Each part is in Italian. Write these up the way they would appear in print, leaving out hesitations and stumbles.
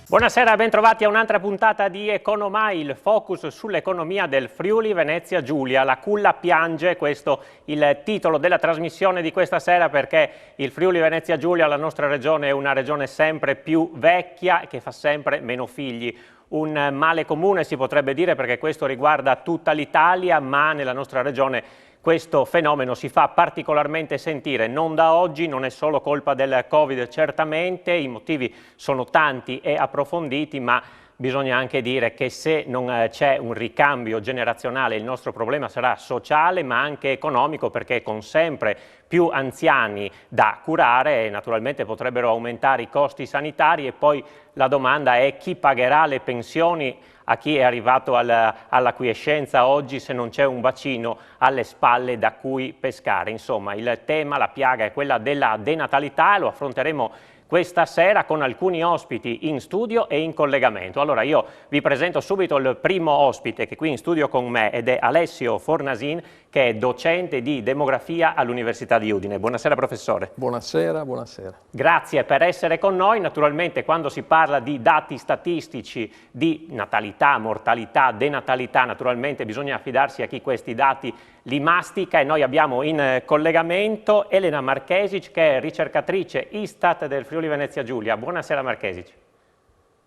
Buonasera, bentrovati a un'altra puntata di Economai, il focus sull'economia del Friuli Venezia Giulia. La culla piange, questo il titolo della trasmissione di questa sera, perché il Friuli Venezia Giulia, la nostra regione, è una regione sempre più vecchia che fa sempre meno figli. Un male comune si potrebbe dire, perché questo riguarda tutta l'Italia, ma nella nostra regione questo fenomeno si fa particolarmente sentire. Non da oggi, non è solo colpa del Covid, certamente, i motivi sono tanti e approfonditi, ma bisogna anche dire che se non c'è un ricambio generazionale il nostro problema sarà sociale ma anche economico, perché con sempre più anziani da curare naturalmente potrebbero aumentare i costi sanitari, e poi la domanda è: chi pagherà le pensioni a chi è arrivato alla quiescenza oggi se non c'è un bacino alle spalle da cui pescare? Insomma, il tema, la piaga è quella della denatalità, e lo affronteremo questa sera con alcuni ospiti in studio e in collegamento. Allora io vi presento subito il primo ospite che è qui in studio con me, ed è Alessio Fornasin, che è docente di demografia all'Università di Udine. Buonasera professore. Buonasera, buonasera. Grazie per essere con noi. Naturalmente quando si parla di dati statistici di natalità, mortalità, denatalità, naturalmente bisogna affidarsi a chi questi dati li mastica, e noi abbiamo in collegamento Elena Marchesic, che è ricercatrice Istat del Friuli Venezia Giulia. Buonasera Marchesic.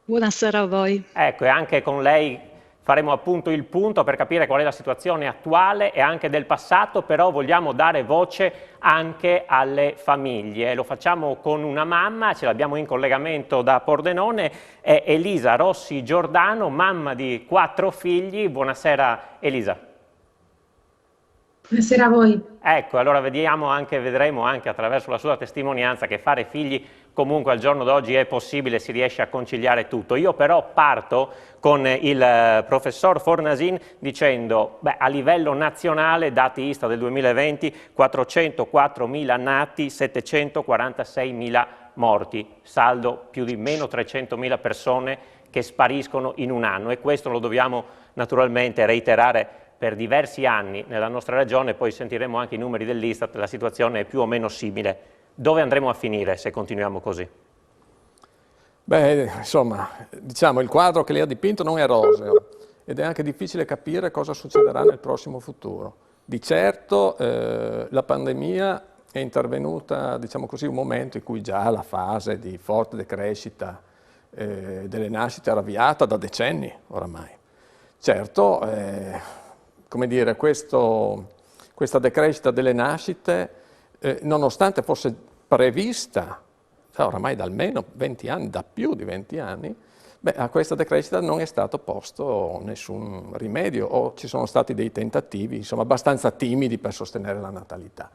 Buonasera a voi. Ecco, e anche con lei faremo appunto il punto per capire qual è la situazione attuale e anche del passato, però vogliamo dare voce anche alle famiglie. Lo facciamo con una mamma, ce l'abbiamo in collegamento da Pordenone, è Elisa Rossi Giordano, mamma di 4 figli. Buonasera Elisa. Buonasera a voi. Ecco, allora vedremo anche attraverso la sua testimonianza che fare figli comunque al giorno d'oggi è possibile, si riesce a conciliare tutto. Io però parto con il professor Fornasin dicendo, a livello nazionale, dati Istat del 2020, 404.000 nati, 746.000 morti, saldo più di meno 300.000 persone che spariscono in un anno, e questo lo dobbiamo naturalmente reiterare per diversi anni nella nostra regione. Poi sentiremo anche i numeri dell'Istat, la situazione è più o meno simile. Dove andremo a finire se continuiamo così? Beh, insomma, diciamo, il quadro che lei ha dipinto non è roseo, ed è anche difficile capire cosa succederà nel prossimo futuro. Di certo la pandemia è intervenuta, diciamo così, un momento in cui già la fase di forte decrescita delle nascite era avviata da decenni oramai. Certo, come dire, questa decrescita delle nascite, nonostante fosse prevista oramai da almeno 20 anni, da più di 20 anni, a questa decrescita non è stato posto nessun rimedio, o ci sono stati dei tentativi, insomma, abbastanza timidi per sostenere la natalità.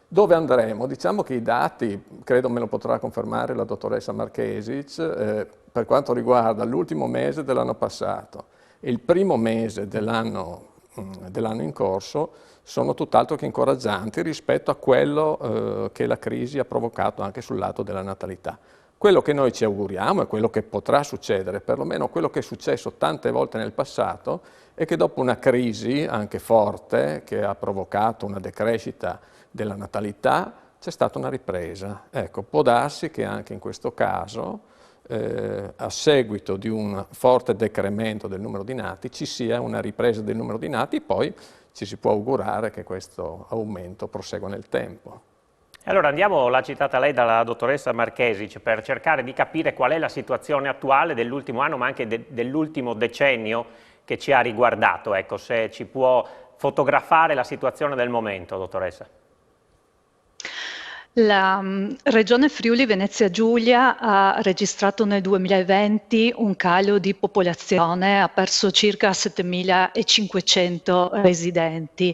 Dove andremo? Diciamo che i dati, credo me lo potrà confermare la dottoressa Marchesic, per quanto riguarda l'ultimo mese dell'anno passato e il primo mese dell'anno in corso, sono tutt'altro che incoraggianti rispetto a quello che la crisi ha provocato anche sul lato della natalità. Quello che noi ci auguriamo e quello che potrà succedere, perlomeno quello che è successo tante volte nel passato, è che dopo una crisi anche forte che ha provocato una decrescita della natalità, c'è stata una ripresa. Ecco, può darsi che anche in questo caso, a seguito di un forte decremento del numero di nati, ci sia una ripresa del numero di nati, poi ci si può augurare che questo aumento prosegua nel tempo. Allora andiamo, l'ha citata lei, dalla dottoressa Marchesic, per cercare di capire qual è la situazione attuale dell'ultimo anno, ma anche dell'ultimo decennio che ci ha riguardato. Ecco, se ci può fotografare la situazione del momento, dottoressa. La Regione Friuli Venezia Giulia ha registrato nel 2020 un calo di popolazione, ha perso circa 7.500 residenti.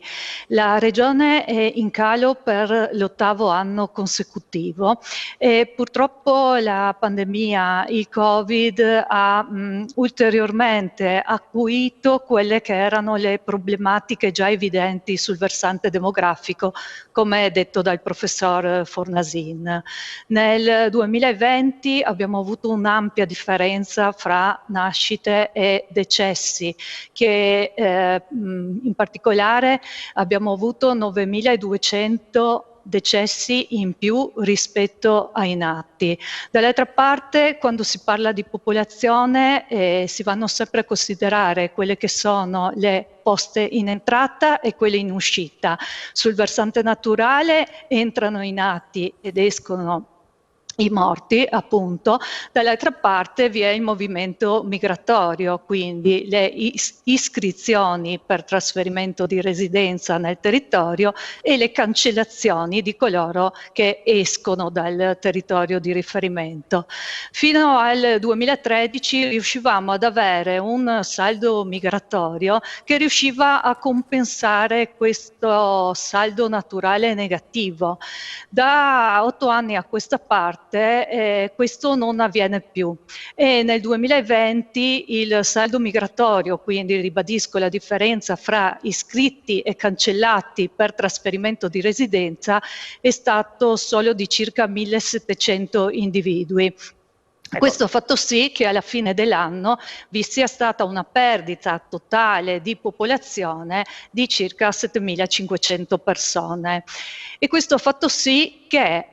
La Regione è in calo per l'8º anno consecutivo, e purtroppo la pandemia, il Covid, ha ulteriormente acuito quelle che erano le problematiche già evidenti sul versante demografico, come detto dal professor Fornasin. Nel 2020 abbiamo avuto un'ampia differenza fra nascite e decessi, che in particolare abbiamo avuto 9.200 decessi in più rispetto ai nati. Dall'altra parte, quando si parla di popolazione, si vanno sempre a considerare quelle che sono le poste in entrata e quelle in uscita. Sul versante naturale entrano i nati ed escono i morti, appunto. Dall'altra parte vi è il movimento migratorio, quindi le iscrizioni per trasferimento di residenza nel territorio e le cancellazioni di coloro che escono dal territorio di riferimento. Fino al 2013 riuscivamo ad avere un saldo migratorio che riusciva a compensare questo saldo naturale negativo. Da 8 anni a questa parte questo non avviene più e nel 2020 il saldo migratorio, quindi ribadisco la differenza fra iscritti e cancellati per trasferimento di residenza, è stato solo di circa 1700 individui. Ecco. Questo ha fatto sì che alla fine dell'anno vi sia stata una perdita totale di popolazione di circa 7.500 persone e questo ha fatto sì che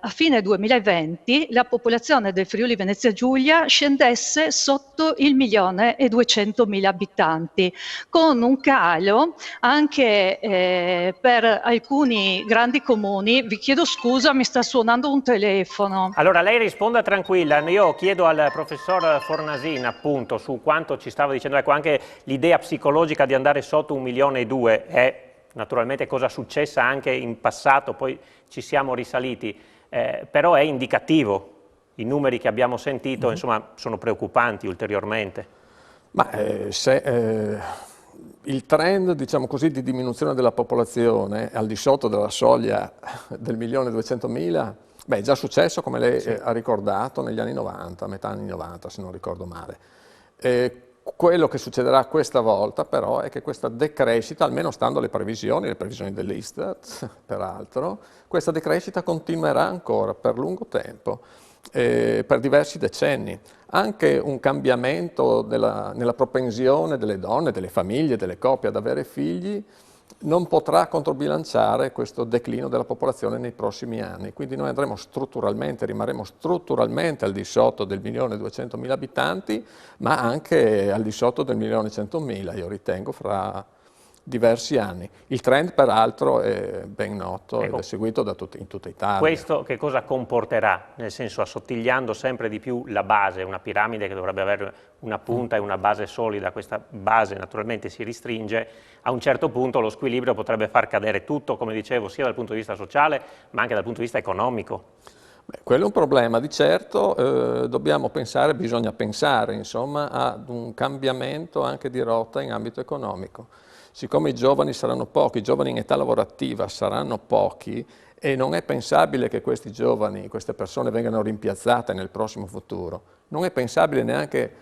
a fine 2020 la popolazione del Friuli Venezia Giulia scendesse sotto il 1.200.000 abitanti, con un calo anche per alcuni grandi comuni. Vi chiedo scusa, mi sta suonando un telefono. Allora lei risponda tranquilla, io chiedo al professor Fornasin appunto su quanto ci stava dicendo, ecco anche l'idea psicologica di andare sotto 1,2 milioni è naturalmente cosa successa anche in passato, poi ci siamo risaliti, però è indicativo, i numeri che abbiamo sentito insomma sono preoccupanti ulteriormente. Ma il trend, diciamo così, di diminuzione della popolazione al di sotto della soglia del 1.200.000, beh, è già successo, come lei ha ricordato, negli anni 90, metà anni 90, se non ricordo male. Quello che succederà questa volta, però, è che questa decrescita, almeno stando alle previsioni dell'Istat, peraltro, questa decrescita continuerà ancora per lungo tempo, per diversi decenni. Anche un cambiamento nella propensione delle donne, delle famiglie, delle coppie ad avere figli non potrà controbilanciare questo declino della popolazione nei prossimi anni. Quindi noi rimarremo strutturalmente al di sotto del 1.200.000 abitanti, ma anche al di sotto del 1.100.000, io ritengo, fra diversi anni. Il trend peraltro è ben noto ed è seguito in tutta Italia. Questo che cosa comporterà? Nel senso, assottigliando sempre di più la base, una piramide che dovrebbe avere una punta e una base solida, questa base naturalmente si restringe, a un certo punto lo squilibrio potrebbe far cadere tutto, come dicevo, sia dal punto di vista sociale ma anche dal punto di vista economico. Beh, quello è un problema, di certo bisogna pensare insomma ad un cambiamento anche di rotta in ambito economico. Siccome i giovani saranno pochi, i giovani in età lavorativa saranno pochi e non è pensabile che questi giovani, queste persone vengano rimpiazzate nel prossimo futuro. Non è pensabile neanche,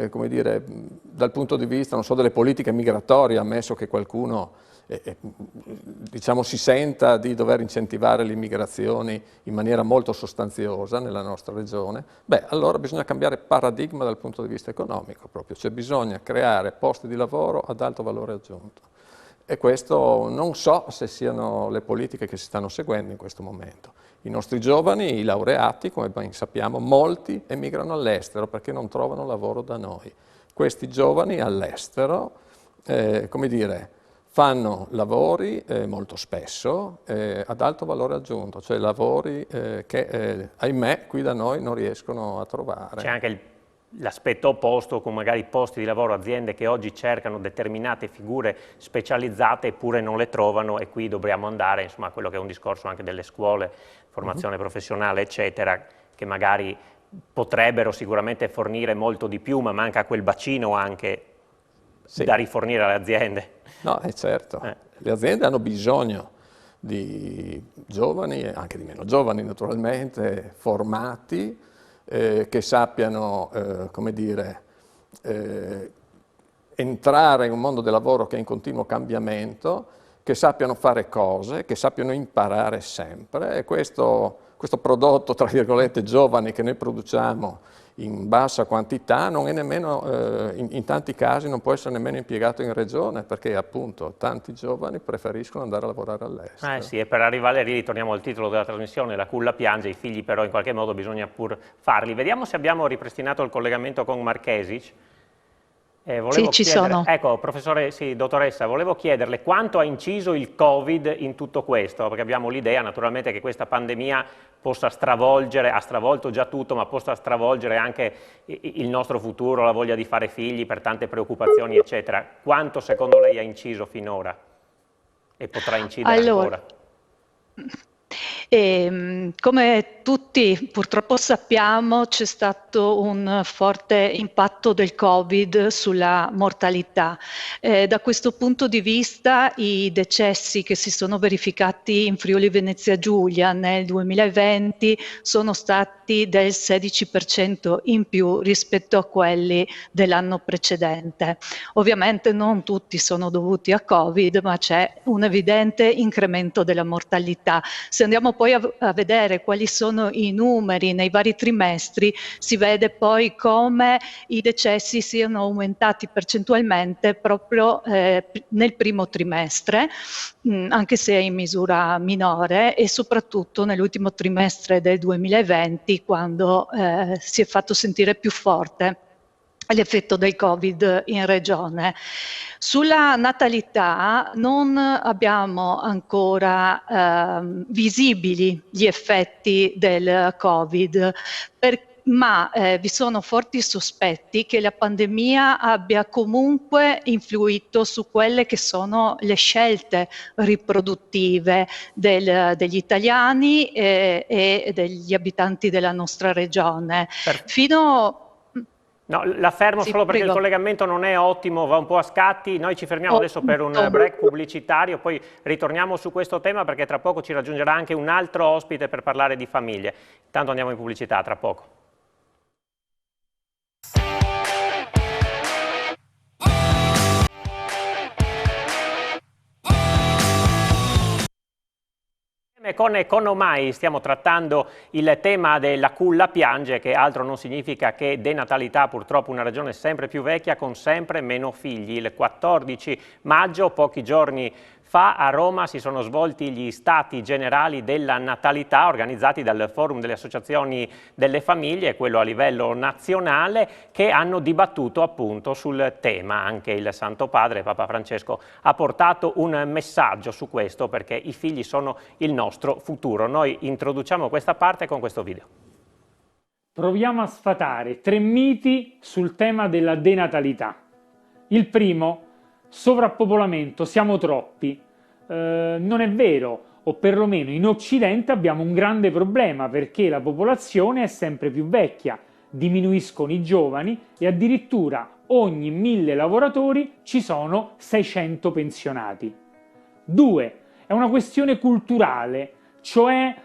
come dire, dal punto di vista, non so, delle politiche migratorie, ammesso che qualcuno diciamo, si senta di dover incentivare le immigrazioni in maniera molto sostanziosa nella nostra regione, beh, allora bisogna cambiare paradigma dal punto di vista economico proprio, cioè bisogna creare posti di lavoro ad alto valore aggiunto. E questo non so se siano le politiche che si stanno seguendo in questo momento. I nostri giovani, i laureati, come ben sappiamo, molti emigrano all'estero perché non trovano lavoro da noi. Questi giovani all'estero, come dire, fanno lavori molto spesso ad alto valore aggiunto, cioè lavori che ahimè qui da noi non riescono a trovare. C'è anche l'aspetto opposto, con magari posti di lavoro, aziende che oggi cercano determinate figure specializzate eppure non le trovano e qui dobbiamo andare, insomma, a quello che è un discorso anche delle scuole, formazione professionale, eccetera, che magari potrebbero sicuramente fornire molto di più, ma manca quel bacino anche da rifornire alle aziende. No, è certo. Le aziende hanno bisogno di giovani, e anche di meno giovani naturalmente, formati, che sappiano, come dire, entrare in un mondo del lavoro che è in continuo cambiamento, che sappiano fare cose, che sappiano imparare sempre e questo prodotto, tra virgolette, giovani che noi produciamo in bassa quantità, non è nemmeno, in tanti casi non può essere nemmeno impiegato in regione, perché appunto tanti giovani preferiscono andare a lavorare all'estero. Sì, e per arrivare lì, ritorniamo al titolo della trasmissione, la culla piange, i figli però in qualche modo bisogna pur farli. Vediamo se abbiamo ripristinato il collegamento con Marchesic. Sì, ci sono. Ecco, professore, sì, dottoressa, volevo chiederle quanto ha inciso il Covid in tutto questo, perché abbiamo l'idea naturalmente che questa pandemia possa stravolgere, ha stravolto già tutto, ma possa stravolgere anche il nostro futuro, la voglia di fare figli per tante preoccupazioni, eccetera. Quanto secondo lei ha inciso finora e potrà incidere ancora? Come tutti purtroppo sappiamo, c'è stato un forte impatto del Covid sulla mortalità. Da questo punto di vista i decessi che si sono verificati in Friuli Venezia Giulia nel 2020 sono stati del 16% in più rispetto a quelli dell'anno precedente. Ovviamente non tutti sono dovuti a Covid, ma c'è un evidente incremento della mortalità. Se andiamo poi a vedere quali sono i numeri nei vari trimestri, si vede poi come i decessi siano aumentati percentualmente proprio nel primo trimestre, anche se in misura minore, e soprattutto nell'ultimo trimestre del 2020, quando si è fatto sentire più forte l'effetto del Covid in regione. Sulla natalità non abbiamo ancora visibili gli effetti del Covid, ma vi sono forti sospetti che la pandemia abbia comunque influito su quelle che sono le scelte riproduttive degli italiani e degli abitanti della nostra regione. No, la fermo solo perché il collegamento non è ottimo, va un po' a scatti. Noi ci fermiamo adesso per un break pubblicitario, poi ritorniamo su questo tema perché tra poco ci raggiungerà anche un altro ospite per parlare di famiglie. Intanto andiamo in pubblicità, tra poco. Con Economai stiamo trattando il tema della culla piange, che altro non significa che denatalità, purtroppo una regione sempre più vecchia con sempre meno figli. Il 14 maggio, pochi giorni fa, a Roma si sono svolti gli Stati Generali della Natalità organizzati dal Forum delle Associazioni delle Famiglie, quello a livello nazionale, che hanno dibattuto appunto sul tema. Anche il Santo Padre, Papa Francesco, ha portato un messaggio su questo perché i figli sono il nostro futuro. Noi introduciamo questa parte con questo video. Proviamo a sfatare 3 miti sul tema della denatalità. Il primo: sovrappopolamento, siamo troppi. Non è vero, o perlomeno in Occidente abbiamo un grande problema perché la popolazione è sempre più vecchia, diminuiscono i giovani e addirittura ogni 1000 lavoratori ci sono 600 pensionati. 2. È una questione culturale, cioè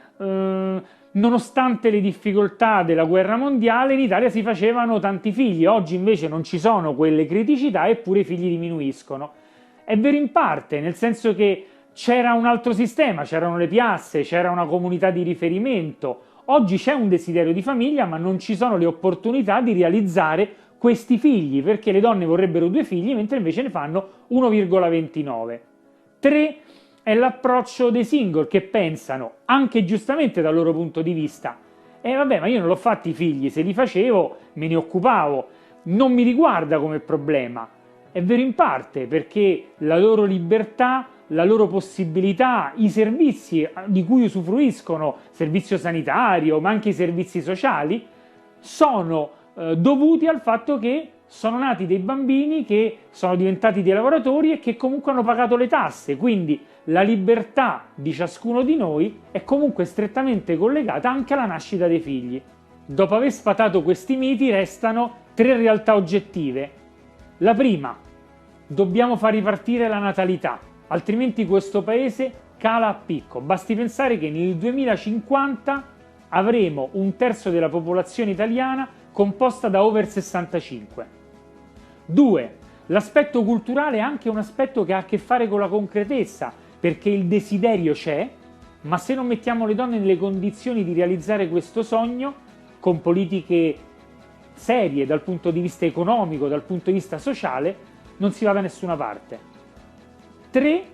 nonostante le difficoltà della guerra mondiale in Italia si facevano tanti figli, oggi invece non ci sono quelle criticità eppure i figli diminuiscono. È vero in parte, nel senso che c'era un altro sistema, c'erano le piazze, c'era una comunità di riferimento. Oggi c'è un desiderio di famiglia, ma non ci sono le opportunità di realizzare questi figli, perché le donne vorrebbero 2 figli, mentre invece ne fanno 1,29. 3 è l'approccio dei single che pensano, anche giustamente dal loro punto di vista, vabbè, ma io non l'ho fatti i figli, se li facevo me ne occupavo, non mi riguarda come problema. È vero in parte, perché la loro libertà, la loro possibilità, i servizi di cui usufruiscono, servizio sanitario, ma anche i servizi sociali, sono dovuti al fatto che sono nati dei bambini che sono diventati dei lavoratori e che comunque hanno pagato le tasse, quindi la libertà di ciascuno di noi è comunque strettamente collegata anche alla nascita dei figli. Dopo aver sfatato questi miti restano 3 realtà oggettive. La prima: dobbiamo far ripartire la natalità, altrimenti questo paese cala a picco. Basti pensare che nel 2050 avremo 1/3 della popolazione italiana composta da over 65. 2. L'aspetto culturale è anche un aspetto che ha a che fare con la concretezza, perché il desiderio c'è, ma se non mettiamo le donne nelle condizioni di realizzare questo sogno, con politiche serie dal punto di vista economico, dal punto di vista sociale, non si va da nessuna parte. 3,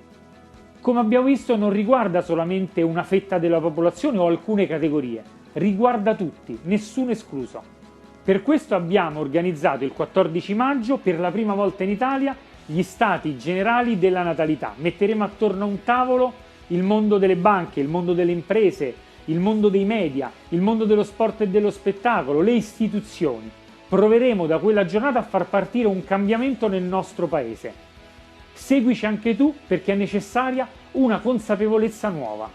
come abbiamo visto, non riguarda solamente una fetta della popolazione o alcune categorie, riguarda tutti, nessuno escluso. Per questo abbiamo organizzato il 14 maggio, per la prima volta in Italia, gli stati generali della natalità. Metteremo attorno a un tavolo il mondo delle banche, il mondo delle imprese, il mondo dei media, il mondo dello sport e dello spettacolo, le istituzioni. Proveremo da quella giornata a far partire un cambiamento nel nostro paese. Seguici anche tu, perché è necessaria una consapevolezza nuova.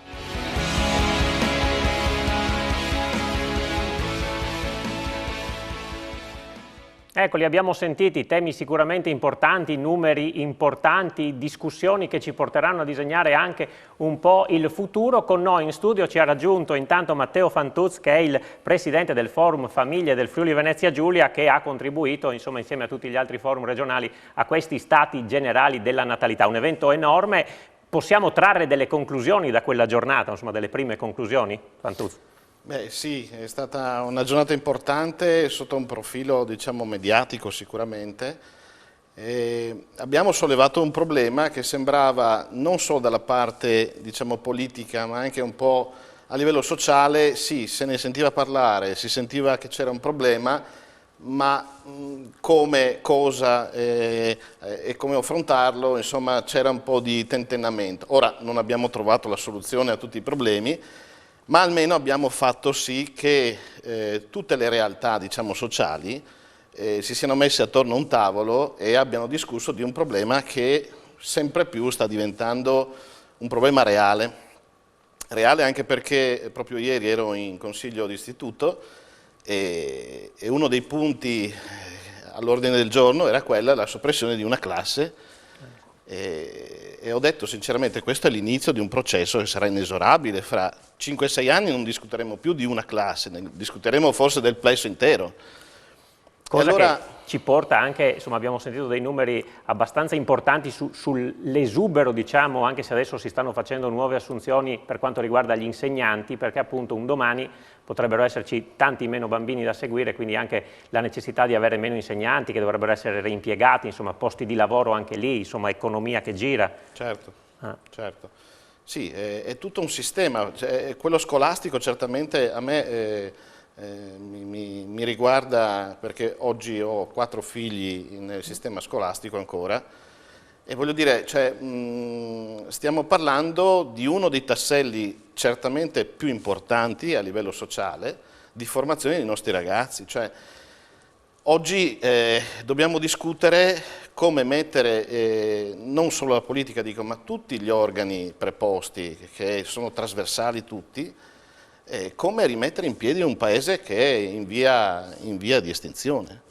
Ecco, li abbiamo sentiti, temi sicuramente importanti, numeri importanti, discussioni che ci porteranno a disegnare anche un po' il futuro. Con noi in studio ci ha raggiunto intanto Matteo Fantuzzi, che è il presidente del Forum Famiglie del Friuli Venezia Giulia, che ha contribuito, insomma, insieme a tutti gli altri forum regionali a questi stati generali della natalità. Un evento enorme. Possiamo trarre delle conclusioni da quella giornata, insomma, delle prime conclusioni, Fantuzzi? Beh sì, è stata una giornata importante sotto un profilo, diciamo, mediatico sicuramente. Abbiamo sollevato un problema che sembrava non solo dalla parte, diciamo, politica, ma anche un po' a livello sociale. Sì, se ne sentiva parlare, si sentiva che c'era un problema, ma come, cosa e come affrontarlo, insomma, c'era un po' di tentennamento. Ora non abbiamo trovato la soluzione a tutti i problemi, ma almeno abbiamo fatto sì che tutte le realtà, diciamo, sociali si siano messe attorno a un tavolo e abbiano discusso di un problema che sempre più sta diventando un problema reale. Reale anche perché proprio ieri ero in consiglio d'istituto e uno dei punti all'ordine del giorno era la soppressione di una classe. E ho detto sinceramente, questo è l'inizio di un processo che sarà inesorabile. Fra 5-6 anni non discuteremo più di una classe, ne discuteremo forse del plesso intero. Cosa allora, che ci porta anche, insomma, abbiamo sentito dei numeri abbastanza importanti sull'esubero, diciamo, anche se adesso si stanno facendo nuove assunzioni per quanto riguarda gli insegnanti, perché appunto un domani potrebbero esserci tanti meno bambini da seguire, quindi anche la necessità di avere meno insegnanti che dovrebbero essere reimpiegati, insomma, posti di lavoro anche lì, insomma, economia che gira. Certo, certo. Sì, è tutto un sistema. Quello scolastico certamente a me mi riguarda, perché oggi ho 4 figli nel sistema scolastico ancora, e voglio dire, cioè, stiamo parlando di uno dei tasselli certamente più importanti a livello sociale di formazione dei nostri ragazzi. Cioè, oggi dobbiamo discutere come mettere non solo la politica, dico, ma tutti gli organi preposti, che sono trasversali tutti, come rimettere in piedi un paese che è in via di estinzione.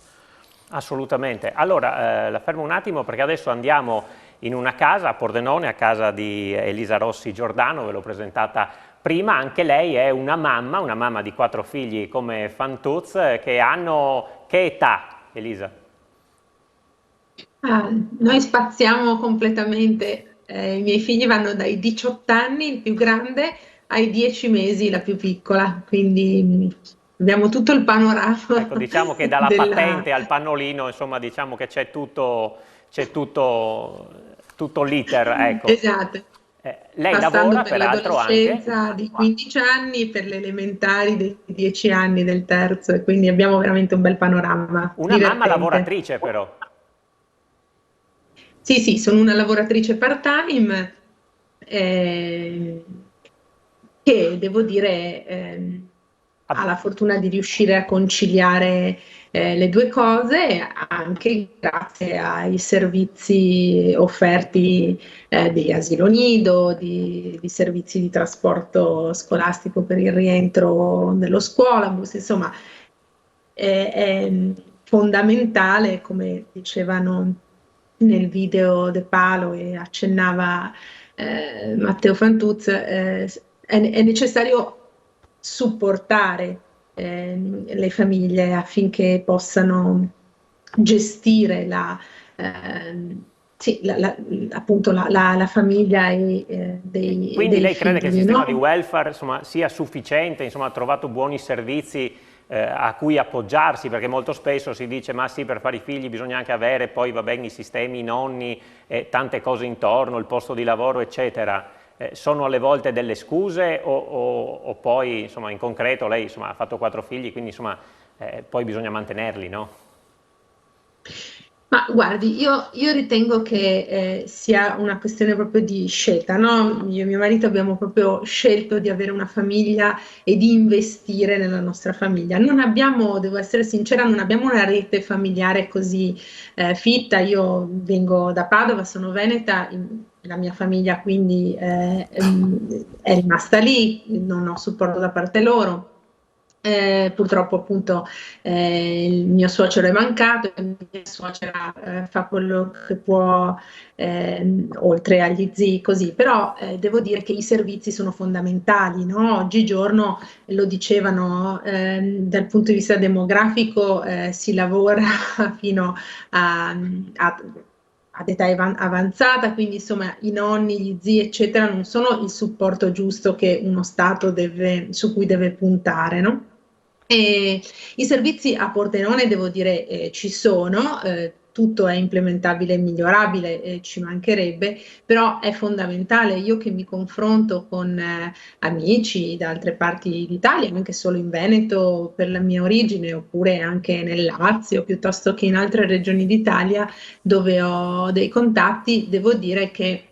Assolutamente. Allora, la fermo un attimo perché adesso andiamo in una casa a Pordenone, a casa di Elisa Rossi Giordano, ve l'ho presentata prima. Anche lei è una mamma di 4 figli come Fantuzzi, che hanno... Che età, Elisa? Noi spaziamo completamente. I miei figli vanno dai 18 anni, il più grande, ai 10 mesi, la più piccola, quindi abbiamo tutto il panorama. Ecco, diciamo che dalla patente al pannolino, insomma, diciamo che c'è tutto l'iter, ecco. Esatto. Lei lavora peraltro anche... l'adolescenza di 15 anni, per le elementari dei 10 anni del terzo, e quindi abbiamo veramente un bel panorama. Una mamma lavoratrice però. Sì, sono una lavoratrice part-time, che devo dire ha la fortuna di riuscire a conciliare le due cose, anche grazie ai servizi offerti di asilo nido, di servizi di trasporto scolastico per il rientro nello scuolabus. Insomma, è fondamentale, come dicevano nel video De Palo e accennava Matteo Fantuzzi, è necessario supportare le famiglie affinché possano gestire appunto la famiglia e dei Quindi lei crede figli, che il sistema no? di welfare, insomma, sia sufficiente, insomma, ha trovato buoni servizi a cui appoggiarsi, perché molto spesso si dice ma sì, per fare i figli bisogna anche avere poi va bene i sistemi, i nonni, tante cose intorno, il posto di lavoro eccetera. Sono alle volte delle scuse o poi insomma in concreto lei insomma, ha fatto 4 figli, quindi insomma poi bisogna mantenerli, no? Ma guardi, io ritengo che sia una questione proprio di scelta, no? Io e mio marito abbiamo proprio scelto di avere una famiglia e di investire nella nostra famiglia. Non abbiamo, devo essere sincera, non abbiamo una rete familiare così fitta. Io vengo da Padova, sono veneta, la mia famiglia quindi è rimasta lì, non ho supporto da parte loro. Purtroppo appunto il mio suocero è mancato e mia suocera fa quello che può oltre agli zii così, però devo dire che i servizi sono fondamentali, no? Oggigiorno lo dicevano dal punto di vista demografico si lavora fino ad età avanzata, quindi insomma i nonni, gli zii eccetera non sono il supporto giusto che uno Stato su cui deve puntare, no? E i servizi a Pordenone, devo dire, ci sono, tutto è implementabile e migliorabile, ci mancherebbe, però è fondamentale. Io che mi confronto con amici da altre parti d'Italia, anche solo in Veneto per la mia origine, oppure anche nel Lazio, piuttosto che in altre regioni d'Italia dove ho dei contatti, devo dire che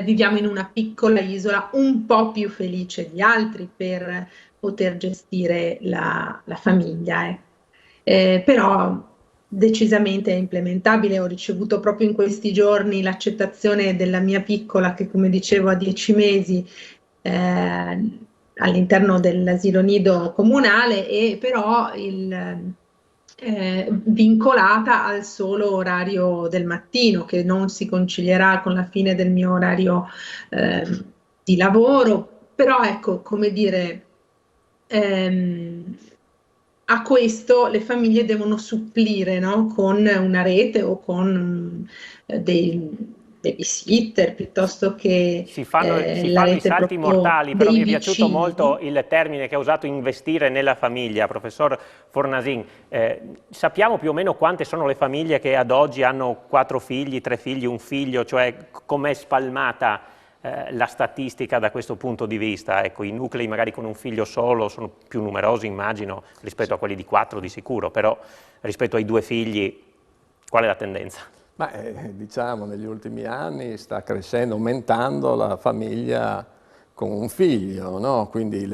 viviamo in una piccola isola un po' più felice di altri per poter gestire la famiglia. Però decisamente è implementabile. Ho ricevuto proprio in questi giorni l'accettazione della mia piccola che, come dicevo, ha 10 mesi all'interno dell'asilo nido comunale e però vincolata al solo orario del mattino, che non si concilierà con la fine del mio orario di lavoro. Però ecco, come dire, a questo le famiglie devono supplire, no? Con una rete o con dei babysitter piuttosto che Si fanno la i rete salti proprio mortali, però mi dei è piaciuto vicini. molto il termine che ha usato, investire nella famiglia, professor Fornasin. Sappiamo più o meno quante sono le famiglie che ad oggi hanno 4 figli, 3 figli, un figlio, cioè com'è spalmata la statistica da questo punto di vista? Ecco, i nuclei magari con un figlio solo sono più numerosi, immagino, rispetto a quelli di 4 di sicuro, però rispetto ai 2 figli, qual è la tendenza? Ma diciamo negli ultimi anni sta crescendo, aumentando la famiglia con un figlio, no? Quindi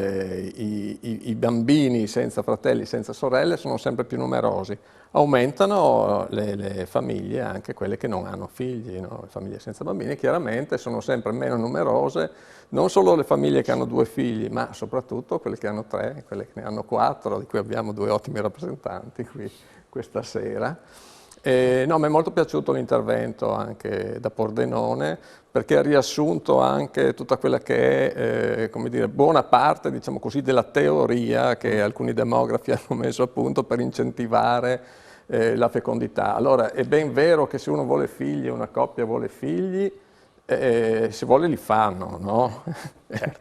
i bambini senza fratelli, senza sorelle sono sempre più numerosi. Aumentano le famiglie, anche quelle che non hanno figli, no? Le famiglie senza bambini chiaramente sono sempre meno numerose, non solo le famiglie che hanno 2 figli, ma soprattutto quelle che hanno 3, quelle che ne hanno 4, di cui abbiamo 2 ottimi rappresentanti qui questa sera. No, mi è molto piaciuto l'intervento anche da Pordenone perché ha riassunto anche tutta quella che è, come dire, buona parte, diciamo così, della teoria che alcuni demografi hanno messo a punto per incentivare la fecondità. Allora, è ben vero che se uno vuole figli, una coppia vuole figli, se vuole li fanno, no?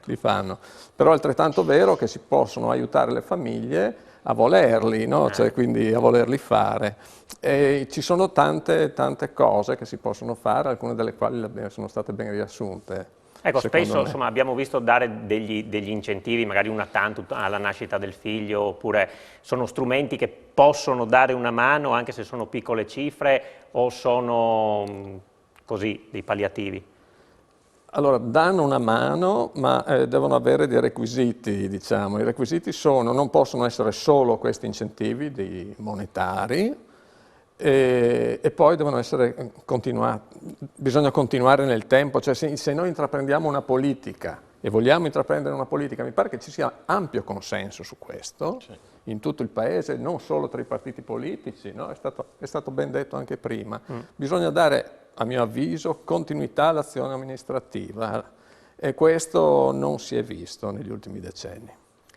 Li fanno. Però è altrettanto vero che si possono aiutare le famiglie a volerli, no? Cioè, quindi a volerli fare. E ci sono tante cose che si possono fare, alcune delle quali sono state ben riassunte. Ecco, spesso insomma, abbiamo visto dare degli incentivi, magari una tantum alla nascita del figlio, oppure sono strumenti che possono dare una mano anche se sono piccole cifre o sono così dei palliativi? Allora, danno una mano, ma devono avere dei requisiti, diciamo. I requisiti non possono essere solo questi incentivi monetari, e poi devono essere bisogna continuare nel tempo, cioè se noi intraprendiamo una politica e vogliamo intraprendere una politica, mi pare che ci sia ampio consenso su questo, sì, in tutto il Paese, non solo tra i partiti politici, no? È stato ben detto anche prima. Bisogna dare, a mio avviso, continuità all'azione amministrativa e questo non si è visto negli ultimi decenni.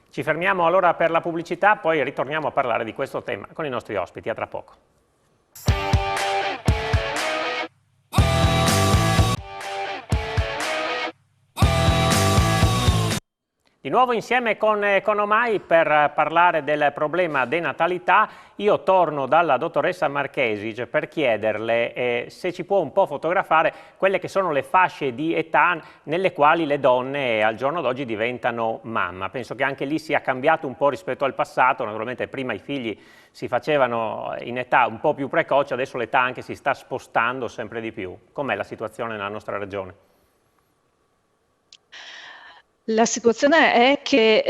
Ci fermiamo allora per la pubblicità, poi ritorniamo a parlare di questo tema con i nostri ospiti. A tra poco. Di nuovo insieme con Economai per parlare del problema denatalità. Io torno dalla dottoressa Marchesic per chiederle se ci può un po' fotografare quelle che sono le fasce di età nelle quali le donne al giorno d'oggi diventano mamma. Penso che anche lì sia cambiato un po' rispetto al passato. Naturalmente prima i figli si facevano in età un po' più precoce, adesso l'età anche si sta spostando sempre di più. Com'è la situazione nella nostra regione? La situazione è che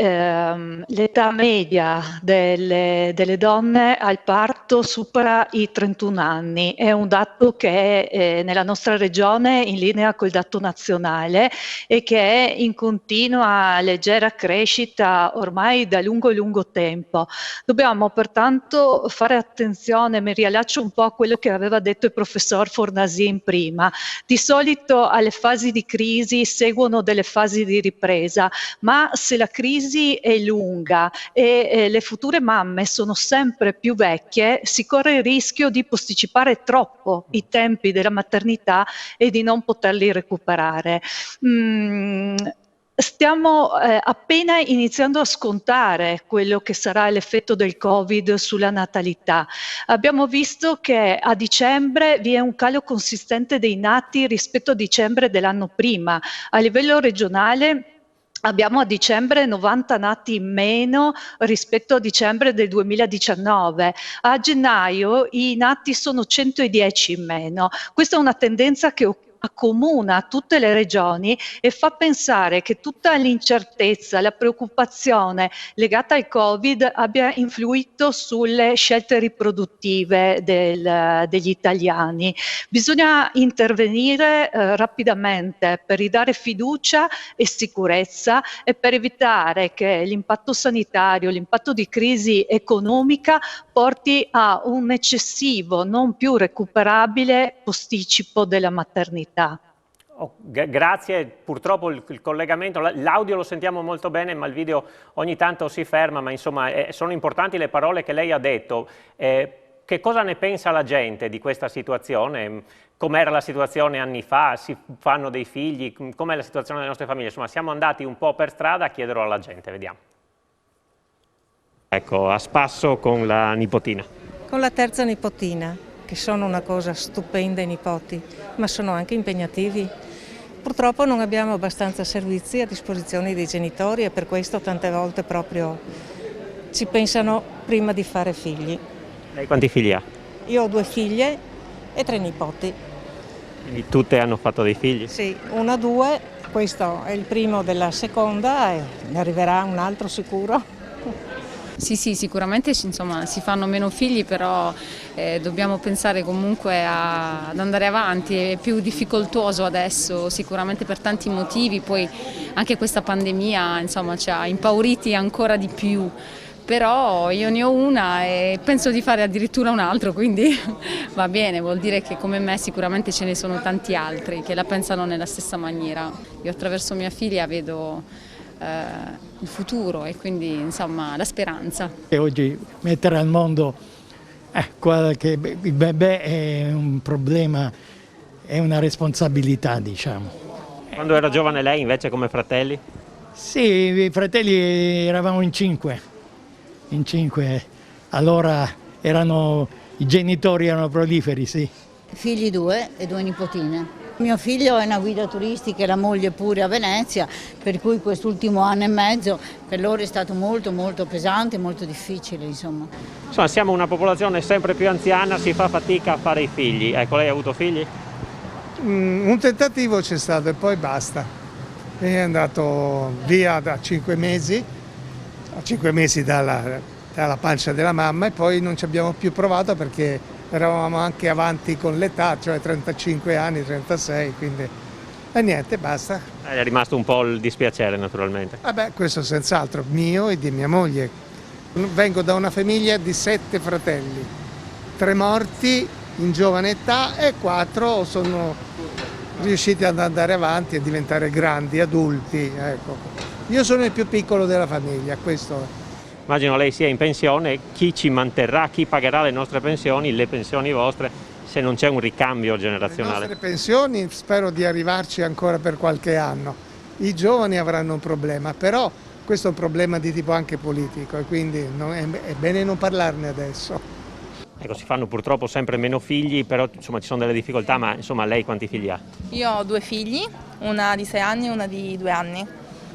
l'età media delle donne al parto supera i 31 anni, è un dato che è nella nostra regione in linea col dato nazionale e che è in continua leggera crescita ormai da lungo tempo. Dobbiamo pertanto fare attenzione, mi riallaccio un po' a quello che aveva detto il professor Fornasin prima. Di solito alle fasi di crisi seguono delle fasi di ripresa, ma se la crisi è lunga e le future mamme sono sempre più vecchie, si corre il rischio di posticipare troppo i tempi della maternità e di non poterli recuperare. Stiamo appena iniziando a scontare quello che sarà l'effetto del Covid sulla natalità. Abbiamo visto che a dicembre vi è un calo consistente dei nati rispetto a dicembre dell'anno prima. A livello regionale abbiamo a dicembre 90 nati in meno rispetto a dicembre del 2019. A gennaio i nati sono 110 in meno. Questa è una tendenza che accomuna tutte le regioni e fa pensare che tutta l'incertezza, la preoccupazione legata al Covid abbia influito sulle scelte riproduttive degli italiani. Bisogna intervenire rapidamente per ridare fiducia e sicurezza e per evitare che l'impatto sanitario, l'impatto di crisi economica porti a un eccessivo, non più recuperabile posticipo della maternità. Grazie, purtroppo il collegamento, l'audio lo sentiamo molto bene ma il video ogni tanto si ferma, ma insomma sono importanti le parole che lei ha detto. Che cosa ne pensa la gente di questa situazione? Com'era la situazione anni fa? Si fanno dei figli? Com'è la situazione delle nostre famiglie? Insomma siamo andati un po' per strada, chiederò alla gente, vediamo. Ecco, a spasso con la nipotina. Con la terza nipotina, che sono una cosa stupenda i nipoti, ma sono anche impegnativi. Purtroppo non abbiamo abbastanza servizi a disposizione dei genitori e per questo tante volte proprio ci pensano prima di fare figli. Lei quanti figli ha? Io ho 2 figlie e 3 nipoti. Quindi tutte hanno fatto dei figli? Sì, 1, 2, questo è il primo della seconda e ne arriverà un altro sicuro. Sì, sicuramente insomma, si fanno meno figli, però dobbiamo pensare comunque ad andare avanti, è più difficoltoso adesso sicuramente per tanti motivi, poi anche questa pandemia insomma, ci ha impauriti ancora di più, però io ne ho una e penso di fare addirittura un altro, quindi va bene, vuol dire che come me sicuramente ce ne sono tanti altri che la pensano nella stessa maniera. Io attraverso mia figlia vedo il futuro e quindi insomma la speranza. E oggi mettere al mondo qualche bebè è un problema, è una responsabilità, diciamo. Quando era giovane lei invece come fratelli? Sì, i fratelli eravamo in 5, allora i genitori erano proliferi, sì. Figli 2 e 2 nipotine. Mio figlio è una guida turistica e la moglie pure a Venezia, per cui quest'ultimo anno e mezzo per loro è stato molto pesante, molto difficile, insomma. Insomma, siamo una popolazione sempre più anziana, si fa fatica a fare i figli. Ecco, lei ha avuto figli? Un tentativo c'è stato e poi basta. È andato via da 5 mesi, a 5 mesi dalla pancia della mamma, e poi non ci abbiamo più provato perché eravamo anche avanti con l'età, cioè 35 anni, 36, quindi e niente, basta. È rimasto un po' il dispiacere naturalmente. Vabbè, questo senz'altro, mio e di mia moglie. Vengo da una famiglia di 7 fratelli, 3 morti in giovane età e 4 sono riusciti ad andare avanti e diventare grandi, adulti. Ecco. Io sono il più piccolo della famiglia, questo è. Immagino lei sia in pensione, chi ci manterrà, chi pagherà le nostre pensioni, le pensioni vostre, se non c'è un ricambio generazionale? Le nostre pensioni spero di arrivarci ancora per qualche anno. I giovani avranno un problema, però questo è un problema di tipo anche politico e quindi è bene non parlarne adesso. Ecco, si fanno purtroppo sempre meno figli, però insomma ci sono delle difficoltà, ma insomma lei quanti figli ha? Io ho 2 figli, una di 6 anni e una di 2 anni.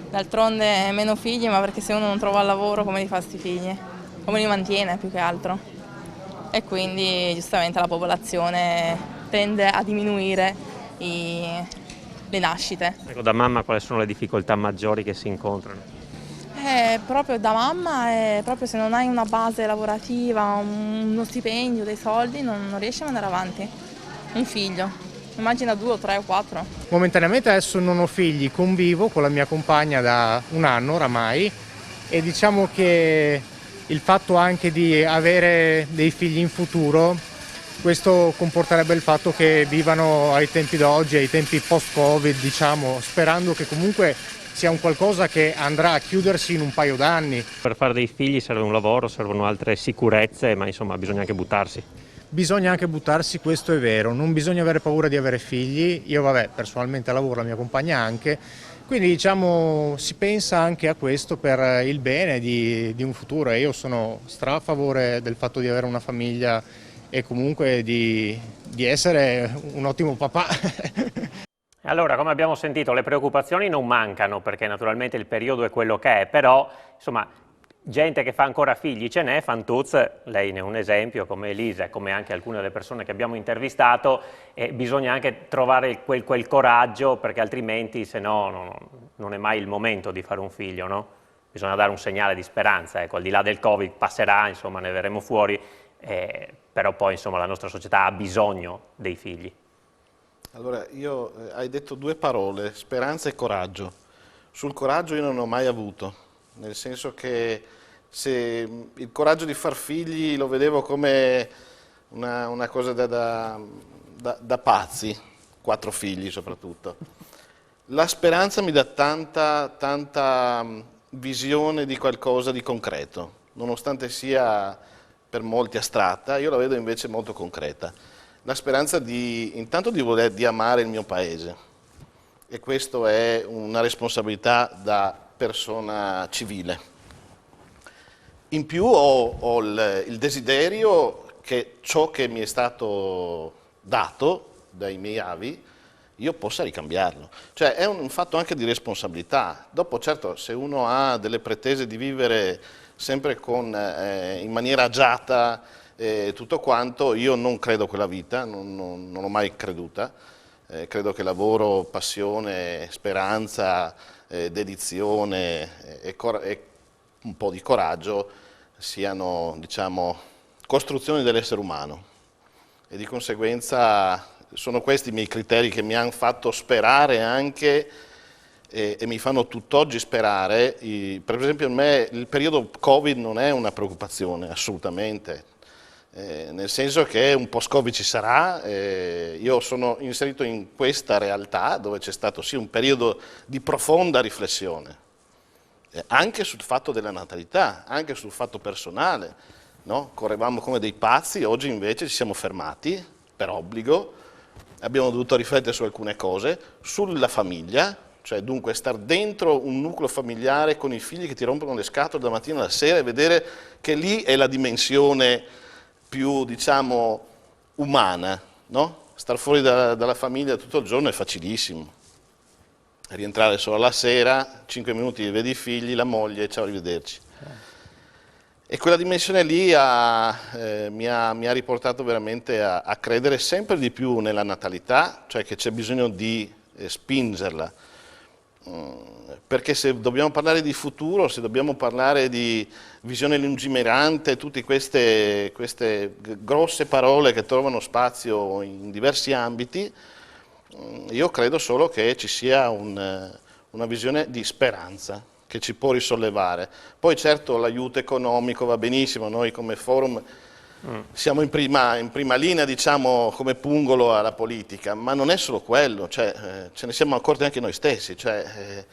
D'altronde meno figli, ma perché se uno non trova lavoro come li fa sti figli? Come li mantiene più che altro? E quindi giustamente la popolazione tende a diminuire le nascite. Ecco, da mamma quali sono le difficoltà maggiori che si incontrano? Proprio da mamma, proprio se non hai una base lavorativa, uno stipendio, dei soldi, non riesci ad andare avanti. Un figlio, immagina 2 o 3 o 4. Momentaneamente adesso non ho figli, convivo con la mia compagna da 1 anno oramai e diciamo che il fatto anche di avere dei figli in futuro, questo comporterebbe il fatto che vivano ai tempi d'oggi, ai tempi post-Covid, diciamo, sperando che comunque sia un qualcosa che andrà a chiudersi in un paio d'anni. Per fare dei figli serve un lavoro, servono altre sicurezze, ma insomma bisogna anche buttarsi. Bisogna anche buttarsi, questo è vero, non bisogna avere paura di avere figli. Io personalmente lavoro, la mia compagna anche, quindi diciamo si pensa anche a questo per il bene di un futuro e io sono stra a favore del fatto di avere una famiglia e comunque di essere un ottimo papà. Allora, come abbiamo sentito, le preoccupazioni non mancano perché naturalmente il periodo è quello che è, però insomma gente che fa ancora figli ce n'è, Fantuz, lei ne è un esempio, come Elisa e come anche alcune delle persone che abbiamo intervistato, e bisogna anche trovare quel coraggio perché altrimenti se no non è mai il momento di fare un figlio, no? Bisogna dare un segnale di speranza, ecco, al di là del Covid passerà, insomma ne verremo fuori, però poi insomma la nostra società ha bisogno dei figli. Allora, hai detto 2 parole, speranza e coraggio. Sul coraggio io non ho mai avuto, nel senso che se il coraggio di far figli lo vedevo come una cosa da pazzi, 4 figli soprattutto. La speranza mi dà tanta visione di qualcosa di concreto, nonostante sia per molti astratta, io la vedo invece molto concreta. La speranza intanto di amare il mio paese, e questo è una responsabilità da persona civile. In più ho il desiderio che ciò che mi è stato dato dai miei avi io possa ricambiarlo. Cioè è un fatto anche di responsabilità. Dopo certo se uno ha delle pretese di vivere sempre in maniera agiata, tutto quanto, io non credo a quella vita, non ho mai creduta, credo che lavoro, passione, speranza, dedizione e un po' di coraggio siano, diciamo, costruzioni dell'essere umano e di conseguenza sono questi i miei criteri che mi hanno fatto sperare anche e mi fanno tutt'oggi sperare. Per esempio per me il periodo Covid non è una preoccupazione, assolutamente. Nel senso che un post-Covid ci sarà, io sono inserito in questa realtà dove c'è stato sì un periodo di profonda riflessione, anche sul fatto della natalità, anche sul fatto personale, no? Correvamo come dei pazzi, oggi invece ci siamo fermati per obbligo, abbiamo dovuto riflettere su alcune cose, sulla famiglia, cioè dunque star dentro un nucleo familiare con i figli che ti rompono le scatole da mattina alla sera e vedere che lì è la dimensione più, diciamo, umana, no? Star fuori dalla famiglia tutto il giorno è facilissimo. Rientrare solo la sera, 5 minuti vedi i figli, la moglie, ciao, arrivederci. E quella dimensione lì mi ha riportato veramente a credere sempre di più nella natalità, cioè che c'è bisogno di spingerla. Perché se dobbiamo parlare di futuro, se dobbiamo parlare di visione lungimirante, tutte queste grosse parole che trovano spazio in diversi ambiti, io credo solo che ci sia una visione di speranza che ci può risollevare. Poi certo l'aiuto economico va benissimo, noi come forum siamo in prima linea, diciamo, come pungolo alla politica, ma non è solo quello, cioè, ce ne siamo accorti anche noi stessi. Cioè,